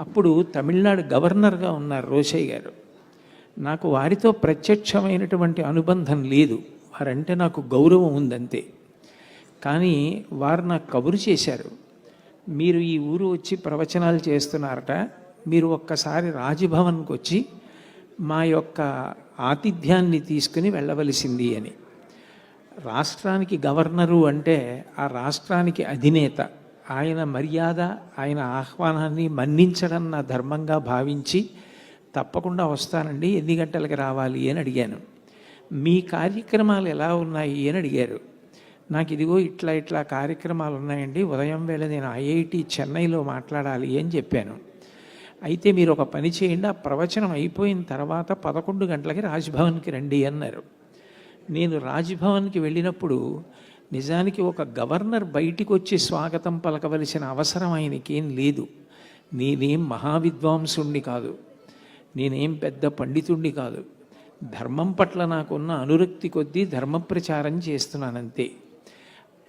అప్పుడు తమిళనాడు గవర్నర్గా ఉన్నారు రోషయ్య గారు. నాకు వారితో ప్రత్యక్షమైనటువంటి అనుబంధం లేదు, వారంటే నాకు గౌరవం ఉందంతే. కానీ వారు నాకు కబురు చేశారు, మీరు ఈ ఊరు వచ్చి ప్రవచనాలు చేస్తున్నారట, మీరు ఒక్కసారి రాజ్భవన్కి వచ్చి మా యొక్క ఆతిథ్యాన్ని తీసుకుని వెళ్ళవలసింది అని. రాష్ట్రానికి గవర్నరు అంటే ఆ రాష్ట్రానికి అధినేత, ఆయన మర్యాద, ఆయన ఆహ్వానాన్ని మన్నించడం నా ధర్మంగా భావించి తప్పకుండా వస్తానండి, ఎన్ని గంటలకు రావాలి అని అడిగాను. మీ కార్యక్రమాలు ఎలా ఉన్నాయి అని అడిగారు. నాకు ఇదిగో ఇట్లా ఇట్లా కార్యక్రమాలు ఉన్నాయండి, ఉదయం వేళ నేను ఐఐటి చెన్నైలో మాట్లాడాలి అని చెప్పాను. అయితే మీరు ఒక పని చేయండి, ఆ ప్రవచనం అయిపోయిన తర్వాత 11 గంటలకి రాజ్భవన్కి రండి అన్నారు. నేను రాజ్భవన్కి వెళ్ళినప్పుడు నిజానికి ఒక గవర్నర్ బయటికి వచ్చి స్వాగతం పలకవలసిన అవసరం ఆయనకేం లేదు. నేనేం మహావిద్వాంసుణ్ణి కాదు, నేనేం పెద్ద పండితుణ్ణి కాదు, ధర్మం పట్ల నాకున్న అనురక్తి కొద్దీ ధర్మ ప్రచారం చేస్తున్నానంతే.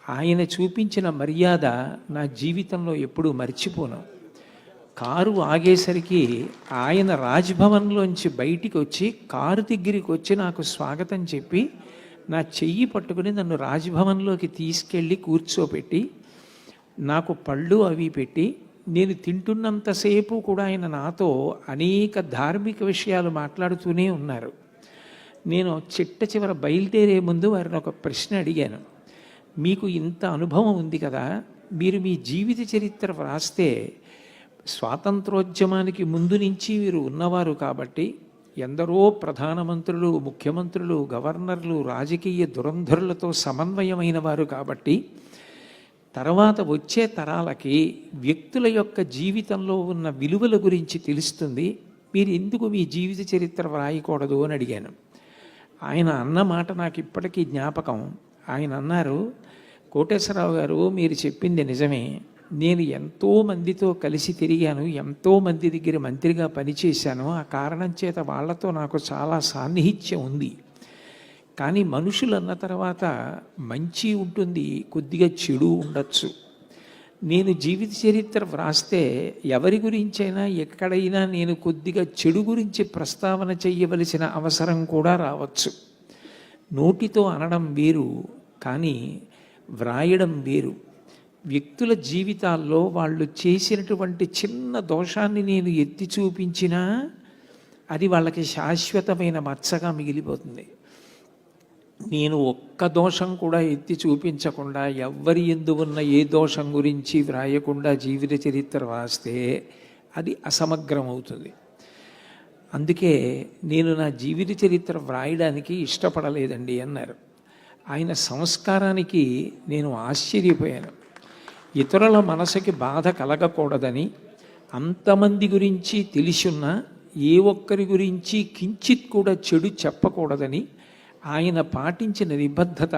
ఆయన చూపించిన మర్యాద నా జీవితంలో ఎప్పుడూ మర్చిపోను. కారు ఆగేసరికి ఆయన రాజ్భవన్లోంచి బయటికి వచ్చి కారు దగ్గరికి వచ్చి నాకు స్వాగతం చెప్పి నా చెయ్యి పట్టుకుని నన్ను రాజ్భవన్లోకి తీసుకెళ్ళి కూర్చోపెట్టి నాకు పళ్ళు అవి పెట్టి, నేను తింటున్నంతసేపు కూడా ఆయన నాతో అనేక ధార్మిక విషయాలు మాట్లాడుతూనే ఉన్నారు. నేను చిట్ట చివర బయలుదేరే ముందు వారిని ఒక ప్రశ్న అడిగాను, మీకు ఇంత అనుభవం ఉంది కదా, మీరు మీ జీవిత చరిత్ర వ్రాస్తే స్వాతంత్రోద్యమానికి ముందు నుంచి వీరు ఉన్నవారు కాబట్టి, ఎందరో ప్రధానమంత్రులు, ముఖ్యమంత్రులు, గవర్నర్లు, రాజకీయ దురంధరులతో సమన్వయమైన వారు కాబట్టి, తర్వాత వచ్చే తరాలకి వ్యక్తుల యొక్క జీవితంలో ఉన్న విలువల గురించి తెలుస్తుంది, మీరు ఎందుకు మీ జీవిత చరిత్ర వ్రాయకూడదు అని అడిగాను. ఆయన అన్న మాట నాకు ఇప్పటికీ జ్ఞాపకం. ఆయన అన్నారు, కోటేశ్వరరావు గారు మీరు చెప్పింది నిజమే, నేను ఎంతోమందితో కలిసి తిరిగాను, ఎంతోమంది దగ్గర మంత్రిగా పనిచేశాను, ఆ కారణం చేత వాళ్ళతో నాకు చాలా సాన్నిహిత్యం ఉంది. కానీ మనుషులు అన్న తర్వాత మంచి ఉంటుంది, కొద్దిగా చెడు ఉండొచ్చు. నేను జీవిత చరిత్ర వ్రాస్తే ఎవరి గురించైనా ఎక్కడైనా నేను కొద్దిగా చెడు గురించి ప్రస్తావన చేయవలసిన అవసరం కూడా రావచ్చు. నోటితో అనడం వేరు, కానీ వ్రాయడం వేరు. వ్యక్తుల జీవితాల్లో వాళ్ళు చేసినటువంటి చిన్న దోషాన్ని నేను ఎత్తి చూపించినా అది వాళ్ళకి శాశ్వతమైన మచ్చగా మిగిలిపోతుంది. నేను ఒక్క దోషం కూడా ఎత్తి చూపించకుండా, ఎవ్వరి యందు ఉన్న ఏ దోషం గురించి వ్రాయకుండా జీవిత చరిత్ర రాస్తే అది అసమగ్రం అవుతుంది. అందుకే నేను నా జీవిత చరిత్ర వ్రాయడానికి ఇష్టపడలేదండి అన్నారు. ఆయన సంస్కారానికి నేను ఆశ్చర్యపోయాను. ఇతరుల మనసుకి బాధ కలగకూడదని, అంతమంది గురించి తెలిసున్నా ఏ ఒక్కరి గురించి కించిత్ కూడా చెడు చెప్పకూడదని ఆయన పాటించిన నిబద్ధత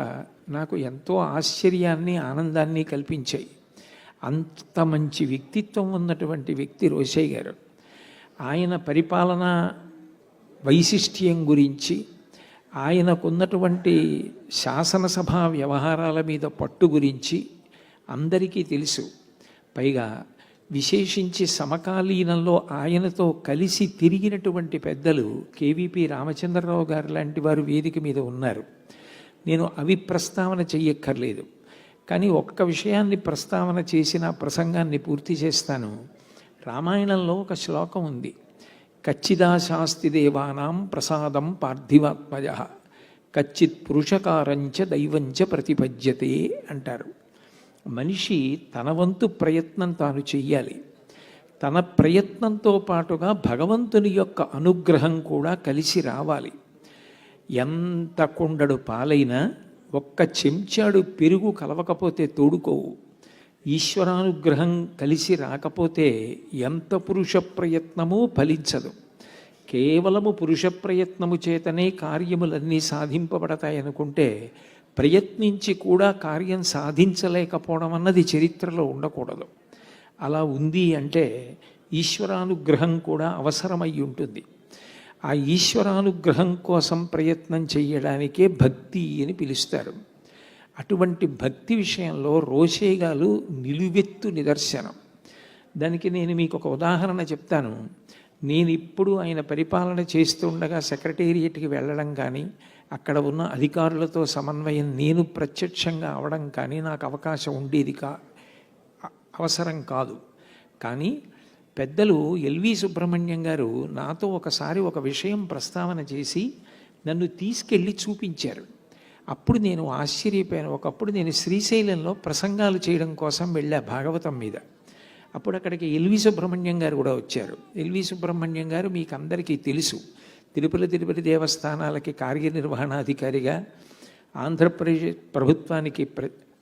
నాకు ఎంతో ఆశ్చర్యాన్ని, ఆనందాన్ని కల్పించాయి. అంత మంచి వ్యక్తిత్వం ఉన్నటువంటి వ్యక్తి రోషయ్య గారు. ఆయన పరిపాలన వైశిష్ట్యం గురించి, ఆయనకున్నటువంటి శాసనసభ వ్యవహారాల మీద పట్టు గురించి అందరికీ తెలుసు. పైగా విశేషించి సమకాలీనంలో ఆయనతో కలిసి తిరిగినటువంటి పెద్దలు కేవీపీ రామచంద్రరావు గారు లాంటి వారు వేదిక మీద ఉన్నారు. నేను అవి ప్రస్తావన చెయ్యక్కర్లేదు, కానీ ఒక్క విషయాన్ని ప్రస్తావన చేసిన ప్రసంగాన్ని పూర్తి చేస్తాను. రామాయణంలో ఒక శ్లోకం ఉంది, కచ్చిదాశాస్తి దేవానాం ప్రసాదం పార్థివాత్మజ కచ్చిత్ పురుషకారంచ దైవంచ ప్రతిపద్యతే అంటారు. మనిషి తన వంతు ప్రయత్నం తాను చెయ్యాలి. తన ప్రయత్నంతో పాటుగా భగవంతుని యొక్క అనుగ్రహం కూడా కలిసి రావాలి. ఎంత కొండడు పాలైనా ఒక్క చెంచాడు పెరుగు కలవకపోతే తోడుకోవు. ఈశ్వరానుగ్రహం కలిసి రాకపోతే ఎంత పురుష ప్రయత్నమూ ఫలించదు. కేవలము పురుష ప్రయత్నము చేతనే కార్యములన్నీ సాధింపబడతాయనుకుంటే ప్రయత్నించి కూడా కార్యం సాధించలేకపోవడం అన్నది చరిత్రలో ఉండకూడదు. అలా ఉంది అంటే ఈశ్వరానుగ్రహం కూడా అవసరమై ఉంటుంది. ఆ ఈశ్వరానుగ్రహం కోసం ప్రయత్నం చేయడానికే భక్తి అని పిలుస్తారు. అటువంటి భక్తి విషయంలో రోషయ్య గారు నిలువెత్తు నిదర్శనం. దానికి నేను మీకు ఒక ఉదాహరణ చెప్తాను. నేను ఇప్పుడు ఆయన పరిపాలన చేస్తుండగా సెక్రటేరియట్కి వెళ్ళడం కానీ, అక్కడ ఉన్న అధికారులతో సమన్వయం నేను ప్రత్యక్షంగా అవడం కానీ నాకు అవకాశం ఉండేది అవసరం కాదు. కానీ పెద్దలు ఎల్వి సుబ్రహ్మణ్యం గారు నాతో ఒకసారి ఒక విషయం ప్రస్తావన చేసి నన్ను తీసుకెళ్ళి చూపించారు. అప్పుడు నేను ఆశ్చర్యపోయాను. ఒకప్పుడు నేను శ్రీశైలంలో ప్రసంగాలు చేయడం కోసం వెళ్ళా భాగవతం మీద. అప్పుడు అక్కడికి ఎల్వి సుబ్రహ్మణ్యం గారు కూడా వచ్చారు. ఎల్వి సుబ్రహ్మణ్యం గారు మీకు అందరికీ తెలుసు, తిరుపతి దేవస్థానాలకి కార్యనిర్వహణాధికారిగా, ఆంధ్రప్రదేశ్ ప్రభుత్వానికి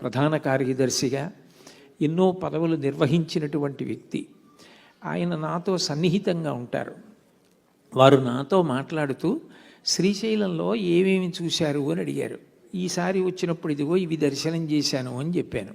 ప్రధాన కార్యదర్శిగా ఎన్నో పదవులు నిర్వహించినటువంటి వ్యక్తి. ఆయన నాతో సన్నిహితంగా ఉంటారు. వారు నాతో మాట్లాడుతూ శ్రీశైలంలో ఏమేమి చూశారు అని అడిగారు. ఈసారి వచ్చినప్పుడు ఇదిగో ఇవి దర్శనం చేశాను అని చెప్పాను.